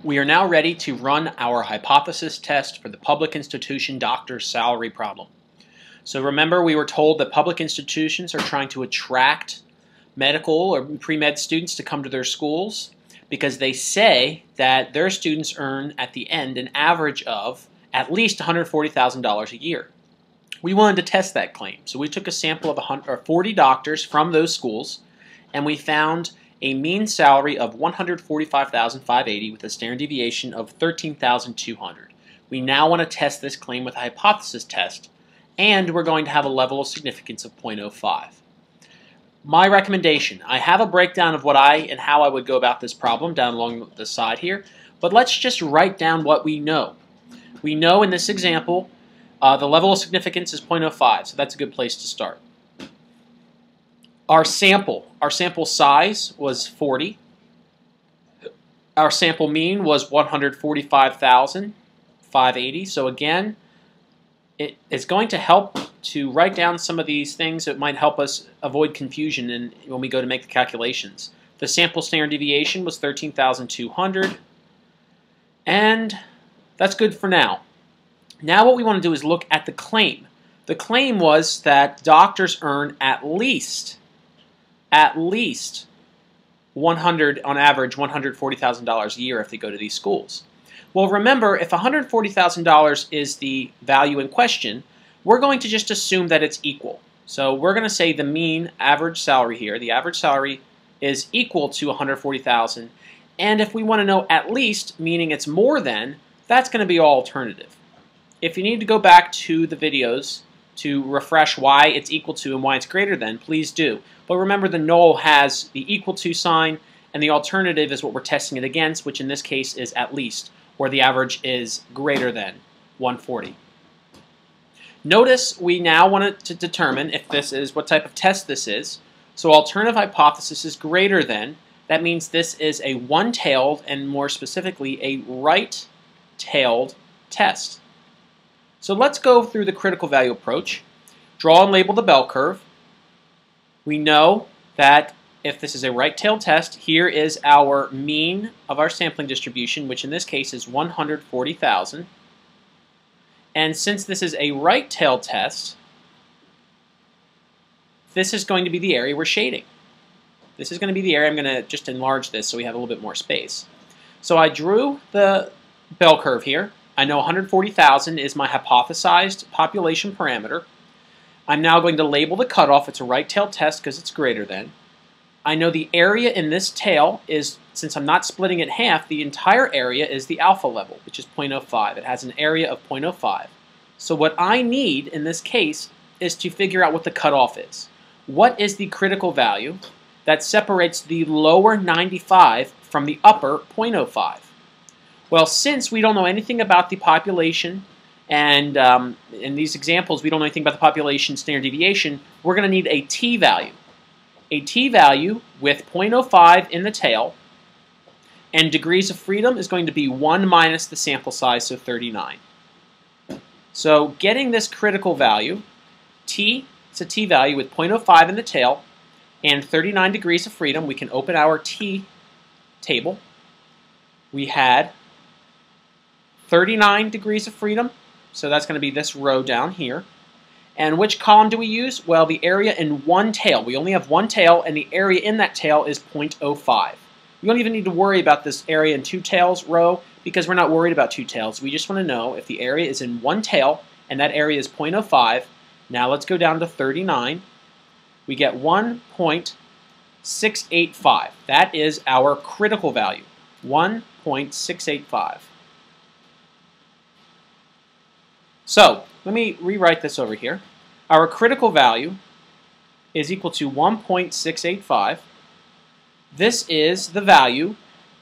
We are now ready to run our hypothesis test for the public institution doctor's salary problem. So remember, we were told that public institutions are trying to attract medical or pre-med students to come to their schools because they say that their students earn at the end an average of at least $140,000 a year. We wanted to test that claim, so we took a sample of 40 doctors from those schools, and we found a mean salary of $145,580 with a standard deviation of $13,200. We now want to test this claim with a hypothesis test, and we're going to have a level of significance of 0.05. My recommendation, I have a breakdown of what and how I would go about this problem down along the side here, but let's just write down what we know. We know in this example the level of significance is 0.05, so that's a good place to start. Our sample size was 40. Our sample mean was 145,580. So again, it is going to help to write down some of these things that might help us avoid confusion when we go to make the calculations. The sample standard deviation was 13,200, and that's good for now. Now what we want to do is look at the claim. The claim was that doctors earn at least 100 on average $140,000 a year if they go to these schools. Well, remember, if $140,000 is the value in question, we're going to just assume that it's equal. So we're going to say the mean average salary here, the average salary is equal to $140,000, and if we want to know at least, meaning it's more than, that's going to be all alternative. If you need to go back to the videos to refresh why it's equal to and why it's greater than, please do. But remember, the null has the equal to sign, and the alternative is what we're testing it against, which in this case is at least, or the average is greater than 140. Notice we now want to determine if this is what type of test this is. So alternative hypothesis is greater than. That means this is a one-tailed, and more specifically, a right-tailed test. So let's go through the critical value approach. Draw and label the bell curve. We know that if this is a right-tailed test, here is our mean of our sampling distribution, which in this case is 140,000. And since this is a right-tailed test, this is going to be the area we're shading. This is going to be the area. I'm going to just enlarge this so we have a little bit more space. So I drew the bell curve here. I know 140,000 is my hypothesized population parameter. I'm now going to label the cutoff. It's a right-tailed test because it's greater than. I know the area in this tail is, since I'm not splitting it in half, the entire area is the alpha level, which is 0.05. It has an area of 0.05. So what I need in this case is to figure out what the cutoff is. What is the critical value that separates the lower 95 from the upper 0.05? Well, since we don't know anything about the population, and in these examples we don't know anything about the population standard deviation, we're going to need a t-value. A t-value with 0.05 in the tail, and degrees of freedom is going to be 1 minus the sample size, so 39. So getting this critical value, t, it's a t-value with 0.05 in the tail, and 39 degrees of freedom, we can open our t table. We had 39 degrees of freedom, so that's going to be this row down here. And which column do we use? Well, the area in one tail. We only have one tail, and the area in that tail is 0.05. We don't even need to worry about this area in two tails row because we're not worried about two tails. We just want to know if the area is in one tail, and that area is 0.05. Now let's go down to 39. We get 1.685. That is our critical value, 1.685. So let me rewrite this over here. Our critical value is equal to 1.685. This is the value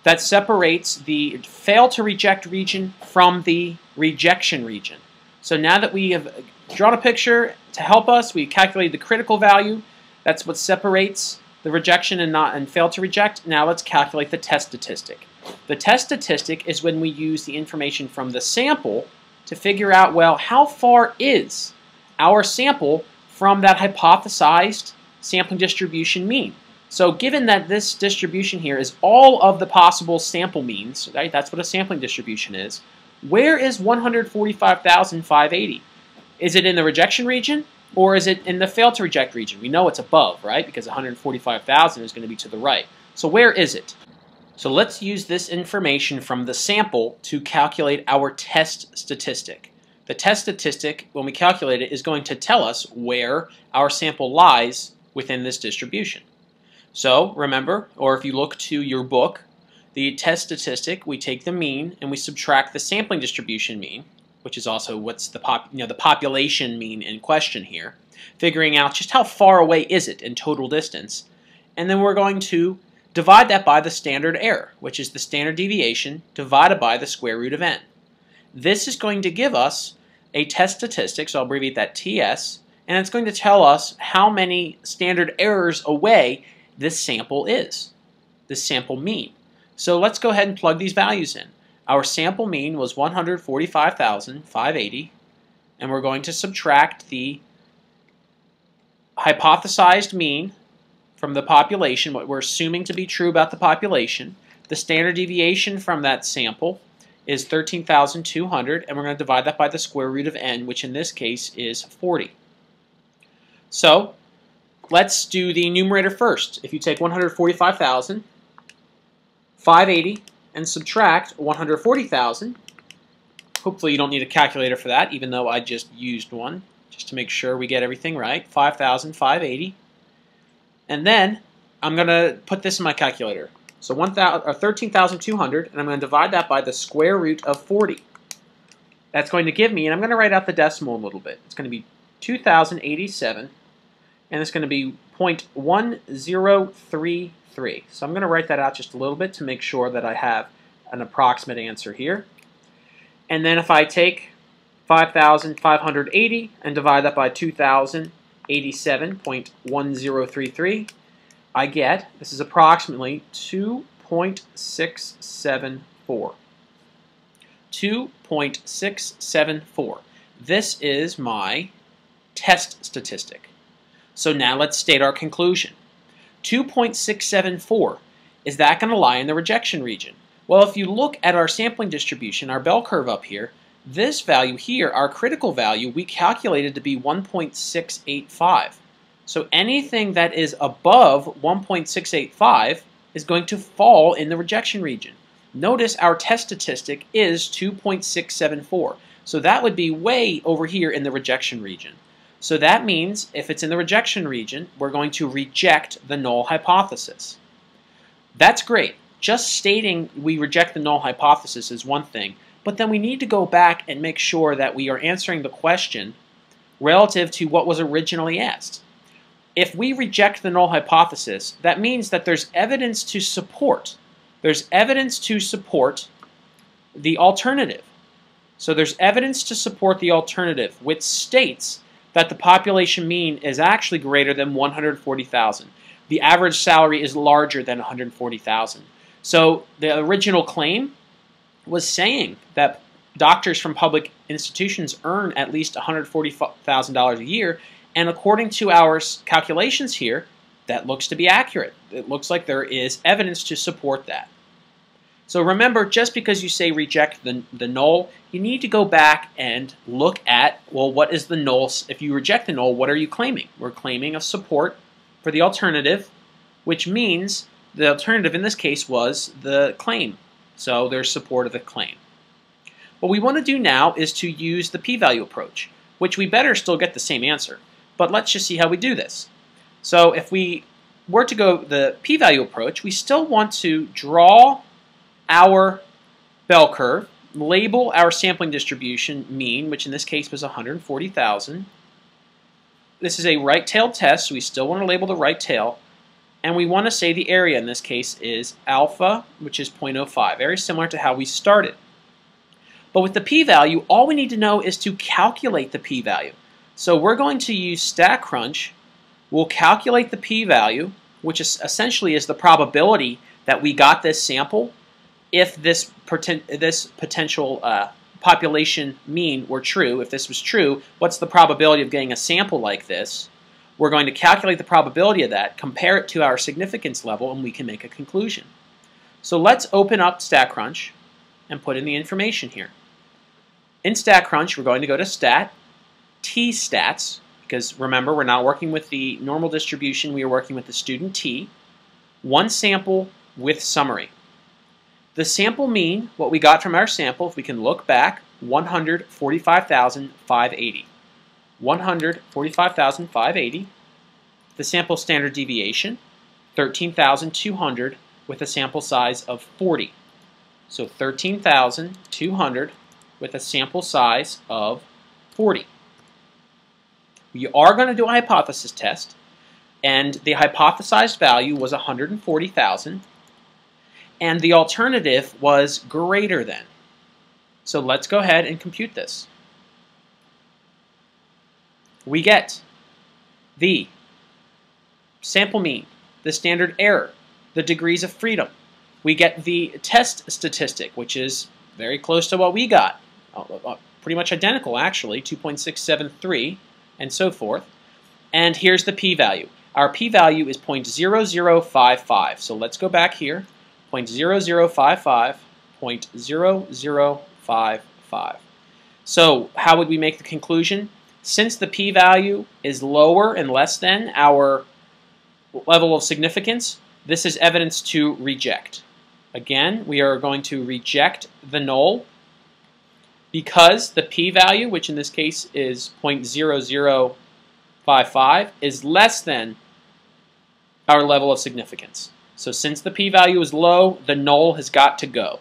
that separates the fail to reject region from the rejection region. So now that we have drawn a picture to help us, we calculated the critical value. That's what separates the rejection and fail to reject. Now let's calculate the test statistic. The test statistic is when we use the information from the sample to figure out, well, how far is our sample from that hypothesized sampling distribution mean? So given that this distribution here is all of the possible sample means, right? That's what a sampling distribution is. Where is 145,580? Is it in the rejection region or is it in the fail to reject region? We know it's above, right? Because 145,000 is going to be to the right. So where is it? So let's use this information from the sample to calculate our test statistic. The test statistic, when we calculate it, is going to tell us where our sample lies within this distribution. So remember, or if you look to your book, the test statistic, we take the mean and we subtract the sampling distribution mean, which is also what's the population mean in question here, figuring out just how far away is it in total distance, and then we're going to divide that by the standard error, which is the standard deviation divided by the square root of n. This is going to give us a test statistic, so I'll abbreviate that TS, and it's going to tell us how many standard errors away this sample is, this sample mean. So let's go ahead and plug these values in. Our sample mean was 145,580, and we're going to subtract the hypothesized mean from the population, what we're assuming to be true about the population. The standard deviation from that sample is 13,200, and we're going to divide that by the square root of n, which in this case is 40. So let's do the numerator first. If you take 145,580 and subtract 140,000, hopefully you don't need a calculator for that, even though I just used one, just to make sure we get everything right. 5,580. And then I'm going to put this in my calculator. So 13,200, and I'm going to divide that by the square root of 40. That's going to give me, and I'm going to write out the decimal a little bit. It's going to be 2,087, and it's going to be 0.1033. So I'm going to write that out just a little bit to make sure that I have an approximate answer here. And then if I take 5,580 and divide that by 2,087.1033, I get, this is approximately 2.674. 2.674. This is my test statistic. So now let's state our conclusion. 2.674, is that going to lie in the rejection region? Well, if you look at our sampling distribution, our bell curve up here, this value here, our critical value, we calculated to be 1.685. So anything that is above 1.685 is going to fall in the rejection region. Notice our test statistic is 2.674. So that would be way over here in the rejection region. So that means if it's in the rejection region, we're going to reject the null hypothesis. That's great. Just stating we reject the null hypothesis is one thing, but then we need to go back and make sure that we are answering the question relative to what was originally asked. If we reject the null hypothesis, that means that there's evidence to support. There's evidence to support the alternative. So there's evidence to support the alternative, which states that the population mean is actually greater than 140,000. The average salary is larger than 140,000. So the original claim was saying that doctors from public institutions earn at least $140,000 a year, and according to our calculations here, that looks to be accurate. It looks like there is evidence to support that. So remember, just because you say reject the null, you need to go back and look at, well, what is the null? If you reject the null, what are you claiming? We're claiming a support for the alternative, which means the alternative in this case was the claim. So there's support of the claim. What we want to do now is to use the p-value approach, which we better still get the same answer. But let's just see how we do this. So if we were to go the p-value approach, we still want to draw our bell curve, label our sampling distribution mean, which in this case was 140,000. This is a right-tailed test, so we still want to label the right tail. And we want to say the area in this case is alpha, which is 0.05, very similar to how we started. But with the p-value, all we need to know is to calculate the p-value. So we're going to use StatCrunch. We'll calculate the p-value, which is essentially is the probability that we got this sample if this potential population mean were true. If this was true, what's the probability of getting a sample like this? We're going to calculate the probability of that, compare it to our significance level, and we can make a conclusion. So let's open up StatCrunch and put in the information here. In StatCrunch, we're going to go to Stat, T-Stats, because remember, we're not working with the normal distribution, we are working with the student T. One sample with summary. The sample mean, what we got from our sample, if we can look back, 145,580. 145,580. The sample standard deviation, 13,200 with a sample size of 40. So 13,200 with a sample size of 40. We are going to do a hypothesis test, and the hypothesized value was 140,000, and the alternative was greater than. So let's go ahead and compute this. We get the sample mean, the standard error, the degrees of freedom. We get the test statistic, which is very close to what we got. Pretty much identical, actually, 2.673, and so forth. And here's the p-value. Our p-value is 0.0055. So let's go back here. 0.0055, 0.0055. So how would we make the conclusion? Since the p-value is lower and less than our level of significance, this is evidence to reject. Again, we are going to reject the null because the p-value, which in this case is 0.0055, is less than our level of significance. So since the p-value is low, the null has got to go.